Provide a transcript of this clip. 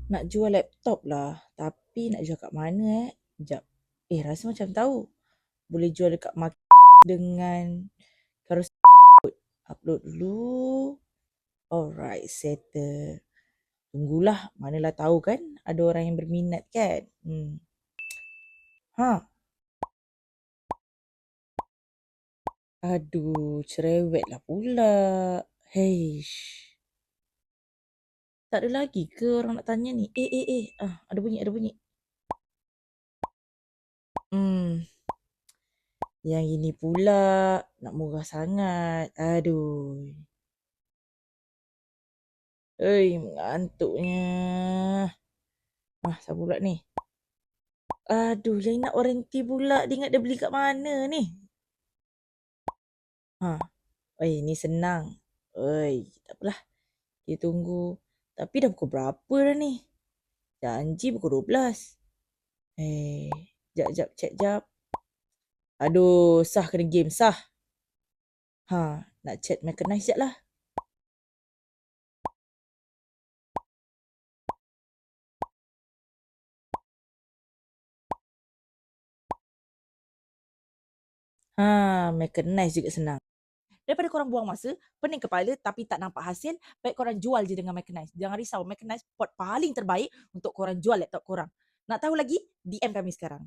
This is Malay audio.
Nak jual laptop lah. Tapi nak jual kat mana Sekejap. Rasa macam tahu. Boleh jual dekat market dengan Carousel. Upload dulu. Alright, settle. Tunggulah. Manalah tahu kan ada orang yang berminat kan. Ha. Aduh, cerewet lah pula. Heish. Tak ada lagi ke orang nak tanya ni? Ada bunyi, ada bunyi. Yang ini pula nak murah sangat. Aduh. Mengantuknya. Siapa pula ni? Aduh, yang nak warranty pula. Dia ingat dia beli kat mana ni? Ni senang. Tak apalah. Kita tunggu. Tapi dah pukul berapa dah ni? Janji pukul 12. Jap, check jap. Aduh, sah kena game, sah. Nak chat mechanize sekejap lah. Mechanize juga senang. Daripada korang buang masa, pening kepala tapi tak nampak hasil, baik korang jual je dengan mechanize. Jangan risau, mechanize pot paling terbaik untuk korang jual laptop korang. Nak tahu lagi? DM kami sekarang.